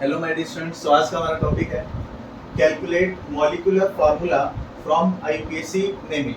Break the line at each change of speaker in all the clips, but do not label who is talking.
Hello my dear students, तो आज का हमारा टॉपिक है calculate molecular formula from IPAC naming.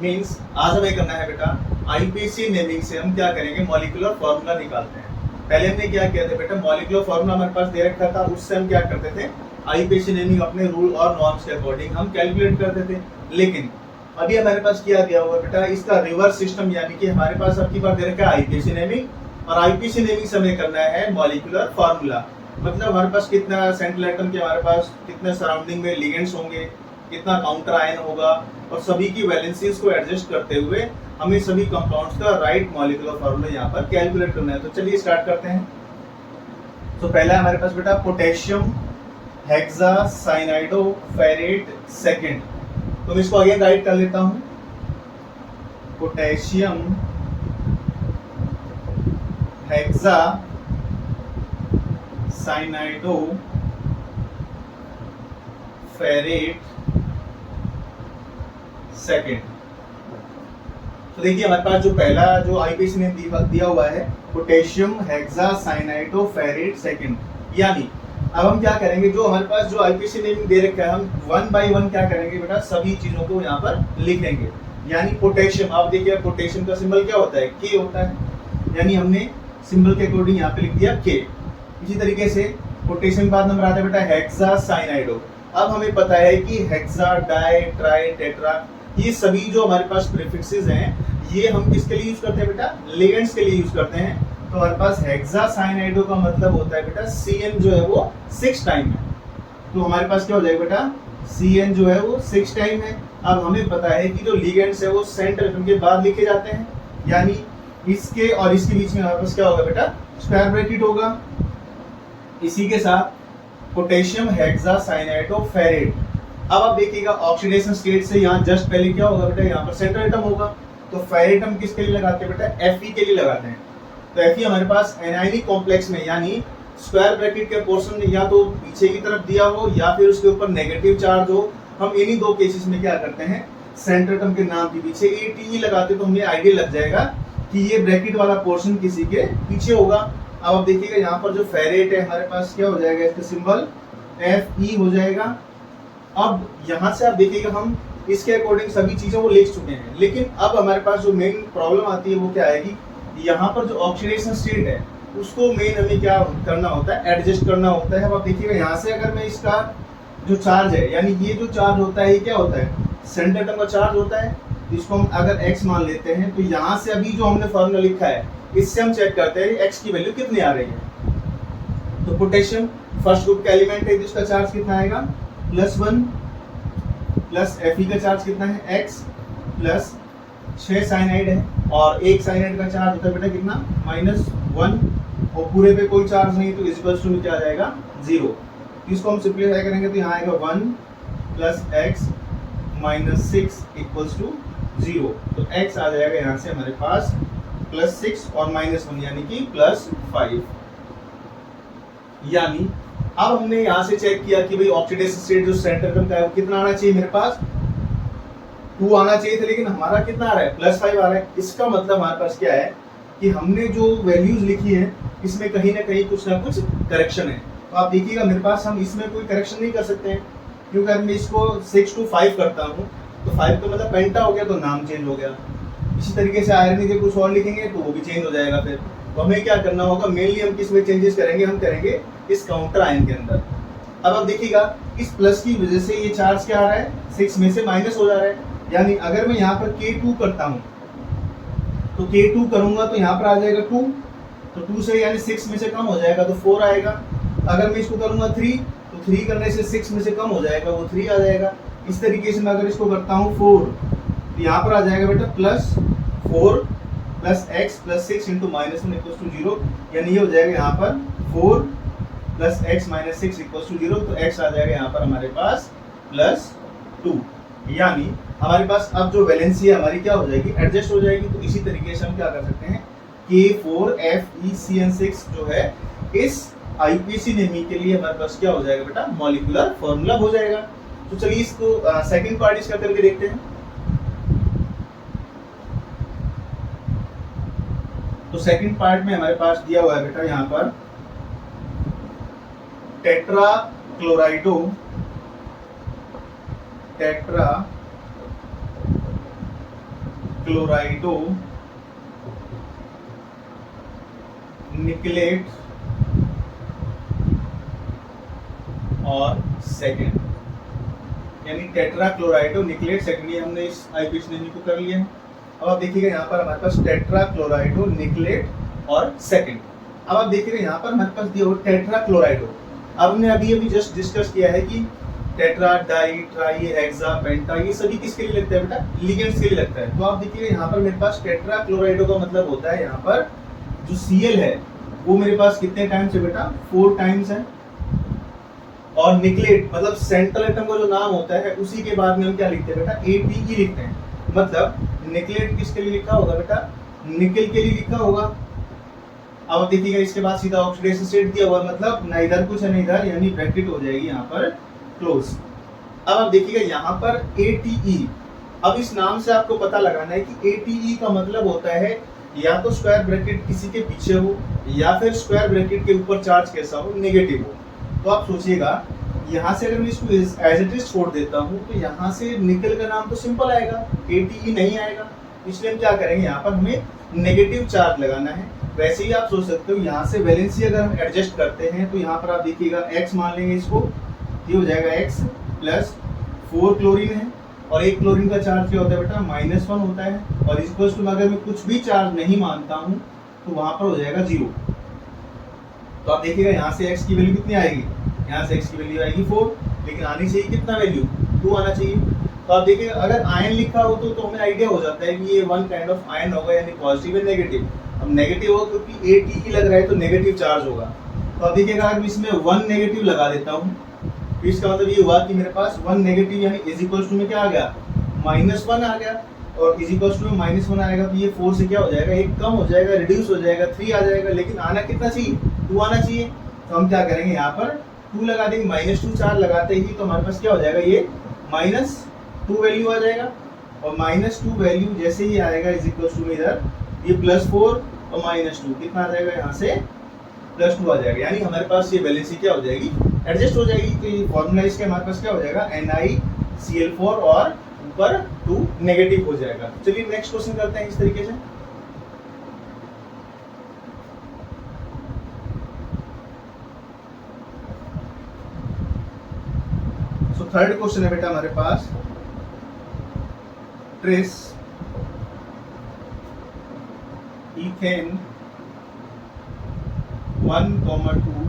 Means आज हमें करना है बेटा, आईपीएसी नेमिंग से हम क्या करेंगे, मॉलिक्यूलर फार्मूला निकालते हैं। पहले हमने क्या किया था बेटा, मॉलिक्यूलर फार्मूला हमारे पास दे रखा था, उससे हम क्या करते थे, आईपीएसी नेमिंग अपने रूल और नॉर्म्स के अकॉर्डिंग हम कैलकुलेट करते थे। लेकिन अभी हमारे पास क्या दिया हुआ बेटा, इसका रिवर्स सिस्टम, यानी कि हमारे पास अब की बार दे रखा है आईपीएसी नेमिंग, और आईपीएसी नेमिंग से हमें करना है मॉलिक्यूलर फार्मूला। मतलब हमारे पास कितना सेंट्रल एटम के, हमारे पास कितने सराउंडिंग में लिगेंड्स होंगे, कितना काउंटर आयन होगा, और सभी की वैलेंसीज को एडजस्ट करते हुए हमें सभी कंपाउंड्स का राइट मॉलिक्यूलर फार्मूला यहाँ पर कैलकुलेट करना है। तो चलिए स्टार्ट करते हैं। तो पहला हमारे पास बेटा पोटेशियम हेक्सासाइनाइडोफेरेट सेकेंड। तो मैं इसको अगेन राइट कर लेता हूँ, पोटेशियम हेक्सा साइनाइडोफेरेट सेकेंड। तो देखिए हमारे पास जो पहला जो आईपीएसी ने दिया हुआ है पोटेशियम हेक्सासाइनाइडोफेरेट सेकेंड, यानी अब हम क्या करेंगे, जो हमारे पास जो आईपीएसी नेम दे रखा है, हम वन बाय वन क्या करेंगे बेटा, सभी चीजों को यहाँ पर लिखेंगे। यानी पोटेशियम, आप देखिए पोटेशियम का सिंबल क्या होता है, के होता है, यानी हमने सिंबल के अकॉर्डिंग यहाँ पे लिख दिया के। इसी तरीके से पोटेशियम के बाद नंबर आता है बेटा हेक्सासाइनाइडो। अब हमें पता है कि हेक्सा, डाई, ट्राई, टेट्रा, ये सभी जो हमारे पास प्रीफिक्सेस हैं, ये हम किसके लिए यूज करते हैं बेटा, लिगेंड्स के लिए यूज करते हैं। तो हमारे पास हेक्सासाइनाइडो का मतलब होता है बेटा CN जो है वो 6 टाइम है। तो हमारे पास क्या हो जाएगा बेटा, CN जो है वो 6 टाइम है। अब हमें पता है कि जो लिगेंड्स है वो सेंटर एटम के बाद लिखे जाते हैं, यानी इसके और इसके बीच में हमारे पास क्या होगा बेटा, स्क्वायर ब्रैकेट होगा। इसी के साथ पोटेशियम हेक्सासाइनाइडोफेरेट। अब आप देखिएगा ऑक्सीडेशन स्टेट से यहाँ जस्ट पहले क्या होगा बेटा, यहाँ पर सेंट्रल एटम होगा। तो फेरेट हम किसके लिए लगाते हैं बेटा, Fe के लिए लगाते हैं। तो Fe हमारे पास एनायनिक कॉम्प्लेक्स में, यानी स्क्वायर ब्रैकेट के पोर्शन में या तो पीछे की तरफ दिया हो या फिर उसके ऊपर नेगेटिव चार्ज हो, हम इन्हीं दो केसेस में क्या करते हैं, सेंट्रल एटम के नाम के पीछे ATE लगाते, तो हमें आइडिया लग जाएगा कि ये ब्रैकेट वाला पोर्शन किसी के पीछे होगा। अब आप देखिएगा यहाँ पर जो फेरेट है हमारे पास क्या हो जाएगा, इसका सिंबल Fe हो जाएगा। अब यहाँ से आप देखिएगा हम इसके अकॉर्डिंग सभी चीजों को लिख चुके हैं, लेकिन अब हमारे पास जो मेन प्रॉब्लम आती है वो क्या आएगी, यहाँ पर जो ऑक्सीडेशन स्टेट है उसको मेन हमें क्या करना होता है, एडजस्ट करना होता है। अब आप देखिएगा यहाँ से अगर मैं इसका जो चार्ज है, यानी ये जो चार्ज होता है ये क्या होता है, सेंटर एटम का चार्ज होता है। इसको हम अगर x मान लेते हैं, तो यहाँ से अभी जो हमने फॉर्मूला लिखा है इससे हम चेक करते हैं x की वैल्यू कितनी आ रही है। तो पोटेशियम फर्स्ट ग्रुप का एलिमेंट है, जिसका चार्ज कितना आएगा, +1, प्लस Fe का चार्ज कितना है, x, प्लस 6 साइनाइड है, और एक साइनाइड का चार्ज होता है बेटा कितना, -1, और पूरे पे कोई चार्ज नहीं, तो इक्वल्स टू क्या आ जाएगा, 0। इसको हम सिंपलीफाई करेंगे तो यहाँ आएगा 1 + x - 6 = 0। तो x आ जाएगा यहाँ से हमारे पास +6 और -1, यानी कि +5। यानी अब हमने यहाँ से चेक किया कि भाई ऑक्सीडेशन स्टेट जो सेंटर एटम का है वो कितना आना चाहिए, मेरे पास 2 आना चाहिए था, लेकिन हमारा कितना आ रहा है, +5 आ रहा है। इसका मतलब हमारे पास क्या है कि हमने जो वैल्यूज लिखी है इसमें कहीं ना कहीं कुछ ना कुछ करेक्शन है। तो आप देखिएगा मेरे पास हम इसमें कोई करेक्शन नहीं कर सकते हैं, क्योंकि अगर मैं इसको 6 to 5 करता हूँ तो 5 का मतलब पेंटा हो गया, तो नाम चेंज हो गया। इसी तरीके से आयरन के कुछ और लिखेंगे तो वो भी चेंज हो जाएगा। फिर तो हमें क्या करना होगा, मेनली हम किस में चेंजेस करेंगे, हम करेंगे इस काउंटर आयन के अंदर। अब आप देखिएगा इस प्लस की वजह से ये चार्ज क्या आ रहा है, 6 में से माइनस हो जा रहा है। यानी अगर मैं यहाँ पर K2 करता हूँ, तो K2 करूंगा तो यहाँ पर आ जाएगा 2, तो 2 से यानी 6 में से कम हो जाएगा तो 4 आएगा। अगर मैं इसको करूंगा 3, तो 3 करने से 6 में से कम हो जाएगा, वो 3 आ जाएगा। इस तरीके से मैं अगर इसको करता हूँ 4, तो यहाँ पर आ जाएगा बेटा +4 + x + 6 × -1 = 0, यानी ये हो जाएगा यहाँ पर 4 + x - 6 = 0। तो x आ जाएगा यहाँ पर हमारे पास +2। यानी हमारे पास अब जो वैलेंसी है हमारी क्या हो जाएगी, एडजस्ट हो जाएगी। तो इसी तरीके से हम क्या कर सकते हैं, K4FeCN6 जो है इस आईपीएसी नेमिंग के लिए हमारे पास क्या हो जाएगा बेटा, मॉलिक्यूलर फार्मूला हो जाएगा। तो चलिए इसको सेकंड पार्ट इसका करके देखते हैं। तो सेकंड पार्ट में हमारे पास दिया हुआ है बेटा यहाँ पर टेट्रा क्लोराइडो निकलेट और सेकेंड, यानी टेट्रा क्लोराइडो निकलेट सेकेंड, ये हमने इस आईपीसी को कर लिया है। अब आप देखिएगा यहाँ पर हमारे पास टेट्रा क्लोराइडो निकलेट और सेकेंड। अब आप देखिएगा यहाँ पर हमारे पास दिया हो टेट्रा क्लोराइडो। अब हमने अभी जस्ट डिस्कस किया है कि टेट्रा, डाई, ट्राई, हेक्सा, पेंटा, ये सभी किसके लिए लगता है बेटा? लिगेंड्स के लिए लगता है। तो आप देखिए यहाँ पर मेरे पास टेट्रा क्लोराइडो का मतलब होता है यहाँ पर जो Cl है वो मेरे पास कितने टाइम्स है बेटा? 4 टाइम्स है। और निकलेट मतलब सेंट्रल एटम का जो नाम होता है उसी के बाद में हम क्या लिखते हैं बेटा? ATE लिखते हैं। मतलब निकलेट किसके लिए लिखा होगा बेटा? निकल के लिए लिखा होगा। अब देखिएगा इसके बाद सीधा ऑक्सीडेशन स्टेट दिया हुआ, मतलब ना इधर कुछ है ना इधर, यानी ब्रैकेट हो जाएगी यहाँ पर क्लोज। अब आप देखिएगा यहाँ पर ATE। अब इस नाम से आपको पता लगाना है कि ATE का मतलब होता है या तो स्क्वायर ब्रैकेट किसी के पीछे हो या फिर स्क्वायर ब्रैकेट के ऊपर चार्ज कैसा हो? नेगेटिव हो। तो आप सोचिएगा यहाँ से अगर मैं इसको एज इट इज छोड़ देता हूँ तो यहाँ से निकल का नाम तो सिंपल आएगा, ATE नहीं आएगा। इसलिए हम क्या करेंगे, यहाँ पर हमें नेगेटिव चार्ज लगाना है। वैसे ही आप सोच सकते हो यहाँ से वैलेंसी अगर हम एडजस्ट करते हैं तो यहाँ पर आप देखिएगा x मान लेंगे इसको, ये हो जाएगा x प्लस 4 क्लोरीन है और एक क्लोरीन का चार्ज क्या होता है बेटा? -1 होता है। और इक्वल्स टू अगर मैं कुछ भी चार्ज नहीं मानता हूँ तो वहां पर हो जाएगा 0। तो आप देखिएगा यहाँ से x की वैल्यू कितनी आएगी? यहाँ से x की वैल्यू आएगी 4, लेकिन आनी चाहिए कितना वैल्यू? 2 आना चाहिए। तो आप देखिएगा अगर आयन लिखा हो तो हमें आइडिया हो जाता है कि ये वन काइंड ऑफ आयन होगा, यानी पॉजिटिव या नेगेटिव। अब नेगेटिव होगा क्योंकि ATE लग रहा है तो नेगेटिव चार्ज होगा। तो अब देखिएगा अगर इसमें 1 नेगेटिव लगा देता हूँ तो इसका मतलब ये हुआ कि मेरे पास 1 नेगेटिव यानी इज इक्वल्स टू में क्या आ गया? -1 आ गया। और इज इक्वल्स टू में -1 आएगा तो ये 4 से क्या हो जाएगा? एक कम हो जाएगा, रिड्यूस हो जाएगा, 3 आ जाएगा। लेकिन आना कितना चाहिए? 2 आना चाहिए। तो हम क्या करेंगे, यहाँ पर 2 लगा देंगे। -2 चार्ज लगाते ही तो हमारे पास क्या हो जाएगा? ये -2 वैल्यू आ जाएगा। और -2 वैल्यू जैसे ही आएगा इज इक्वल्स टू में इधर ये +4 और -2 कितना आ जाएगा? यहाँ से +2 आ जाएगा। यानी हमारे पास ये वैलेंसी क्या हो जाएगी? एडजस्ट हो जाएगी। तो ये फॉर्मूला इसके हमारे पास क्या हो जाएगा? NiCl4 और ऊपर 2 नेगेटिव हो जाएगा। चलिए नेक्स्ट क्वेश्चन करते हैं इस तरीके से। सो थर्ड क्वेश्चन है बेटा हमारे पास, tris ethane 1,2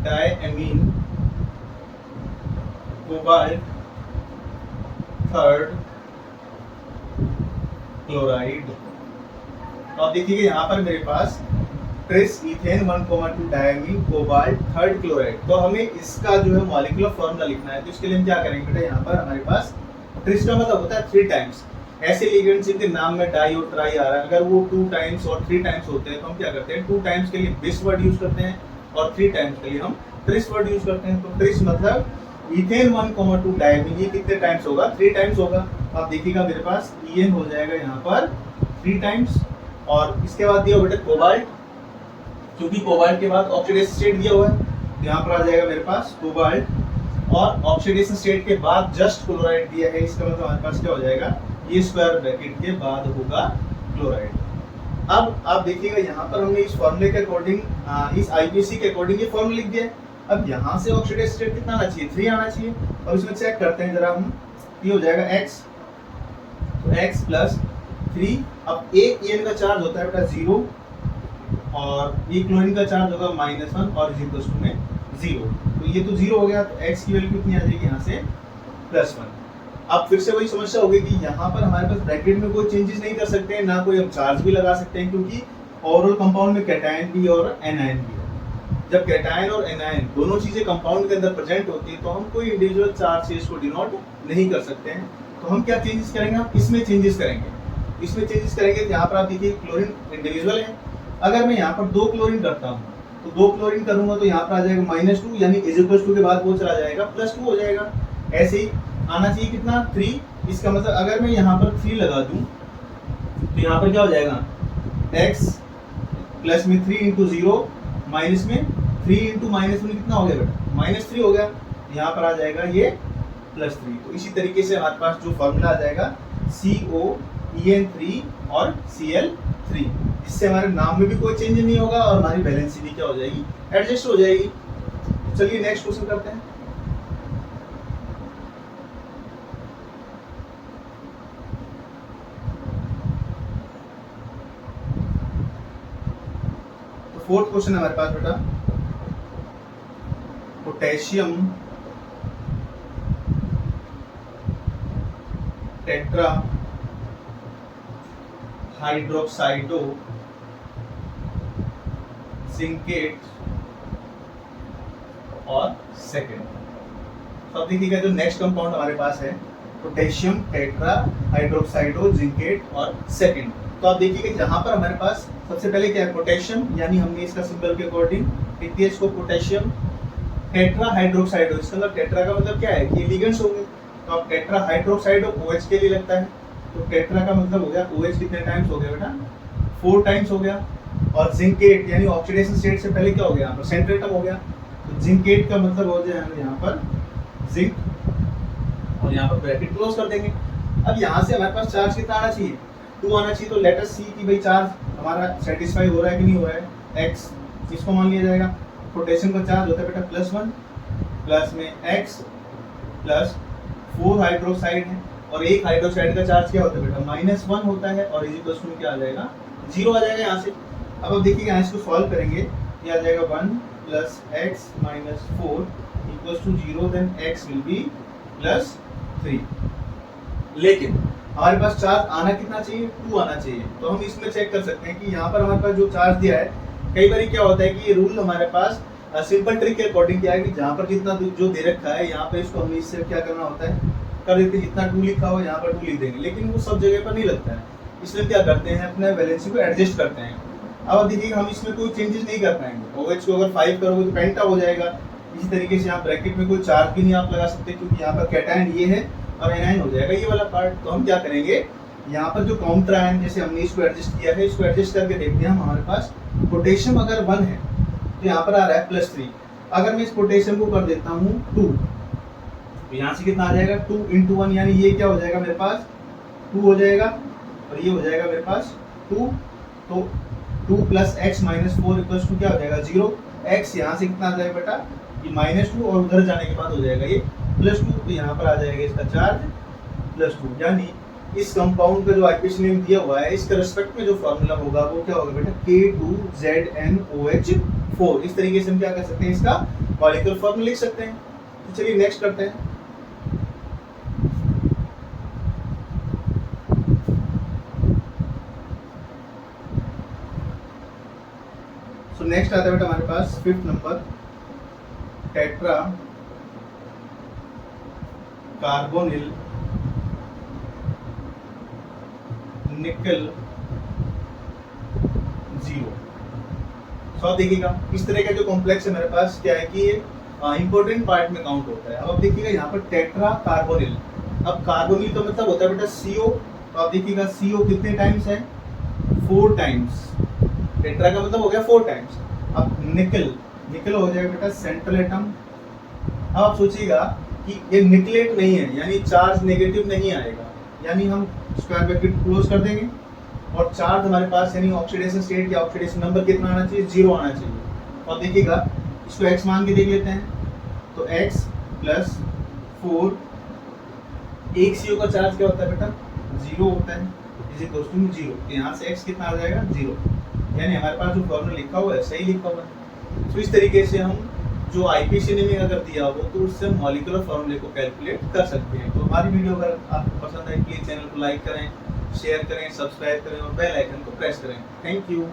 diamine cobalt third chloride. तो आप देखिए यहाँ पर मेरे पास tris ethane 1,2 diamine cobalt third chloride. तो हमें इसका जो है मॉलिक्यूलर फॉर्मूला लिखना है। तो इसके लिए हम क्या करेंगे बेटा, यहाँ पर हमारे पास ट्रेस का मतलब होता है 3 टाइम्स। ऐसे लिगेंड्स जिनके नाम में डाई और ट्राई आ रहा है, अगर वो 2 टाइम्स और 3 टाइम्स होते हैं तो हम क्या करते हैं? 2 टाइम्स के लिए बिस वर्ड यूज करते हैं और 3 टाइम्स के लिए हम ट्रिस वर्ड यूज करते हैं। तो ट्रिस मतलब इथेन 1,2 डायमीन, ये कितने टाइम्स होगा? 3 टाइम्स होगा। आप देखिएगा मेरे पास EN हो जाएगा यहाँ पर 3 टाइम्स। और इसके बाद दिया बेटा कोबाल्ट, क्योंकि कोबाल्ट के बाद ऑक्सीडेशन स्टेट दिया हुआ है तो यहाँ पर आ जाएगा मेरे पास कोबाल्ट। और ऑक्सीडेशन स्टेट के बाद जस्ट क्लोराइड दिया है, इसका मतलब हमारे पास क्या हो जाएगा? ये स्क्वायर ब्रैकेट के बाद होगा क्लोराइड। अब आप देखिएगा यहाँ पर हमने इस फॉर्मूले के अकॉर्डिंग, इस आईपीसी के अकॉर्डिंग ये फॉर्मूला लिख दिया है। अब यहाँ से ऑक्सीडेशन स्टेट कितना आना चाहिए? 3 आना चाहिए। और इसमें चेक करते हैं जरा हम, ये हो जाएगा x, तो x प्लस 3। अब एक EN का चार्ज होता है बेटा 0 और ये क्लोरीन का चार्ज होगा -1 और इज इक्वल टू में 0। तो ये तो 0 हो गया, तो x की वैल्यू कितनी आ जाएगी? यहाँ से +1। अब फिर से वही समस्या होगी कि यहाँ पर हमारे पास ब्रैकेट में कोई चेंजेस नहीं कर सकते हैं, ना कोई हम चार्ज भी लगा सकते हैं, क्योंकि ओवरऑल कंपाउंड में कैटायन भी और एनायन भी है। जब कैटायन और एनायन दोनों चीजें कंपाउंड के अंदर प्रेजेंट होती है तो हम कोई इंडिविजुअल चार्ज से इसको डिनोट नहीं कर सकते हैं। तो हम क्या चेंजेस करेंगे? हम इसमें चेंजेस करेंगे। इसमें चेंजेस करेंगे तो यहाँ पर आप देखिए क्लोरीन इंडिविजुअल है। अगर मैं यहाँ पर 2 क्लोरीन करता हूँ तो 2 क्लोरीन करूंगा तो यहाँ पर आ जाएगा -2, यानी इज इक्वल टू के बाद वो चला जाएगा +2 हो जाएगा। ऐसे ही आना चाहिए कितना? 3। इसका मतलब अगर मैं यहाँ पर 3 लगा दूं तो यहाँ पर क्या हो जाएगा? x प्लस में 3 इंटू 0 माइनस में 3 इंटू माइनस वन कितना हो गया बेटा, -3 हो गया। यहाँ पर आ जाएगा ये +3। तो इसी तरीके से हमारे पास जो फॉर्मूला आ जाएगा COEN3 और Cl3। इससे हमारे नाम में भी कोई चेंज नहीं होगा और हमारी वैलेंसी भी क्या हो जाएगी, एडजस्ट हो जाएगी। तो चलिए नेक्स्ट क्वेश्चन करते हैं। तो फोर्थ क्वेश्चन हमारे पास बेटा, पोटेशियम टेट्रा हाइड्रोक्साइडो जिंकेट और सेकेंड। तो अब देखिएगा जो नेक्स्ट कंपाउंड हमारे पास है पोटेशियम टेट्रा हाइड्रोक्साइडो जिंकेट और सेकेंड। तो आप देखिएगा जहां पर हमारे पास सबसे पहले क्या है, पोटेशियम, यानी हमने इसका सिंबल के अकॉर्डिंग लिख दिया इसको पोटेशियम टेट्रा हाइड्रोक्साइडो। इसका मतलब टेट्रा का मतलब क्या है कि लिगेंड्स होंगे, तो अब टेट्रा हाइड्रोक्साइडो OH के लिए लगता है। तो टेट्रा का मतलब हो गया OH कितने टाइम्स हो गया बेटा, 4 टाइम्स हो गया। और जिंकेट यानी ऑक्सीडेशन स्टेट से पहले क्या हो गया, यहाँ पर सेंट्रेटम हो गया। तो जिंकेट का मतलब हो जाएगा यहाँ पर जिंक, और यहाँ पर ब्रैकेट क्लोज कर देंगे। अब यहाँ से हमारे पास चार्ज कितना आना चाहिए, 2 आना चाहिए। तो लेट अस सी कि भाई चार्ज हमारा सेटिस्फाई हो रहा है कि नहीं हो रहा है, x इसको मान लिया जाएगा। पोटेशियम का चार्ज होता है बेटा +1, प्लस में x प्लस 4 हाइड्रोक्साइड है, और एक हाइड्रोक्साइड का चार्ज क्या होता है बेटा, -1 होता है, और इज इक्वल टू क्या आ जाएगा, 0 आ जाएगा यहाँ से। अब देखिएगा यहाँ इसको सॉल्व करेंगे, ये आ जाएगा 1 plus x minus 4 equals to 0, then x will be +3। लेकिन हमारे पास चार्ज आना कितना चाहिए, 2 आना चाहिए। तो हम इसमें चेक कर सकते हैं कि यहाँ पर हमारे पास जो चार्ज दिया है, कई बार क्या होता है कि ये रूल हमारे पास सिंपल ट्रिक के अकॉर्डिंग क्या है कि जहाँ पर जितना जो दे रखा है यहाँ पे इसको हमें इससे क्या करना होता है, कर देते हैं जितना 2 लिखा हो यहाँ पर 2 लिख देंगे, लेकिन वो सब जगह पर नहीं लगता है। इसलिए क्या करते हैं, अपने वैलेंसी को एडजस्ट करते हैं। अब देखिए हम इसमें कोई चेंजेस नहीं कर पाएंगे। OH को अगर 5 करोगे तो पेंटा हो जाएगा। इसी तरीके से यहाँ ब्रैकेट में कोई चार्ज भी नहीं आप लगा सकते, क्योंकि यहाँ पर कैटायन ये है और एनायन हो जाएगा ये वाला पार्ट। तो हम क्या करेंगे, यहाँ पर जो काउंटर आयन जैसे हमने इसको एडजस्ट किया है, इसको एडजस्ट करके देखते हैं। हमारे पास पोटेशियम अगर 1 है तो यहाँ पर आ रहा है +3। अगर मैं इस पोटेशियम को कर देता हूँ 2, तो यहाँ से कितना आ जाएगा, 2 × 1, यानी ये क्या हो जाएगा मेरे पास 2 हो जाएगा, और ये हो जाएगा मेरे पास 2। तो 2 plus x minus 4 equals to क्या हो जाएगा, 0। x यहाँ से कितना आ जाएगा बेटा, ये -2, और उधर जाने के बाद हो जाएगा ये +2। तो यहाँ पर आ जाएगा इसका चार्ज +2। यानी इस कंपाउंड का जो आईपीसी नेम दिया हुआ है, इसके रिस्पेक्ट में जो फॉर्मूला होगा वो क्या होगा बेटा, K2ZnOH4। इस तरीके से हम क्या कर सकते हैं, इसका मॉलिक्यूलर फॉर्मूला लिख सकते हैं। तो चलिए नेक्स्ट करते हैं। तो नेक्स्ट आता है बेटा हमारे पास 5th नंबर, टेट्रा कार्बोनिल निकल 0। तो देखिएगा इस तरह का जो कॉम्प्लेक्स है मेरे पास क्या है कि ये इंपॉर्टेंट पार्ट में काउंट होता है। अब देखिएगा यहाँ पर टेट्रा कार्बोनिल, अब कार्बोनिल का मतलब होता है बेटा CO। तो आप देखिएगा CO कितने टाइम्स है, 4 टाइम्स। टेट्रा का मतलब हो गया 4 टाइम्स। अब निकल, निकल हो जाएगा बेटा सेंट्रल एटम। अब आप सोचिएगा कि ये निकलेट नहीं है, यानी चार्ज नेगेटिव नहीं आएगा, यानी हम स्क्वायर ब्रैकेट क्लोज कर देंगे, और चार्ज हमारे पास यानी ऑक्सीडेशन स्टेट या ऑक्सीडेशन नंबर कितना आना चाहिए, 0 आना चाहिए। और देखिएगा इसको x मान के देख लेते हैं, तो x प्लस 4, एक CO का चार्ज क्या होता है बेटा, 0 होता है, इज इक्वल टू 0। तो यहाँ से x कितना आ जाएगा, 0। यानी हमारे पास जो फॉर्मूला लिखा हुआ है सही लिखा हुआ है। तो इस तरीके से हम जो आईपीसी ने अगर दिया हो तो उससे हम मॉलिक्यूलर फॉर्मूले को कैलकुलेट कर सकते हैं। तो हमारी वीडियो अगर आपको पसंद आए प्लीज चैनल को लाइक करें, शेयर करें, सब्सक्राइब करें और बेल आइकन को प्रेस करें। Thank you.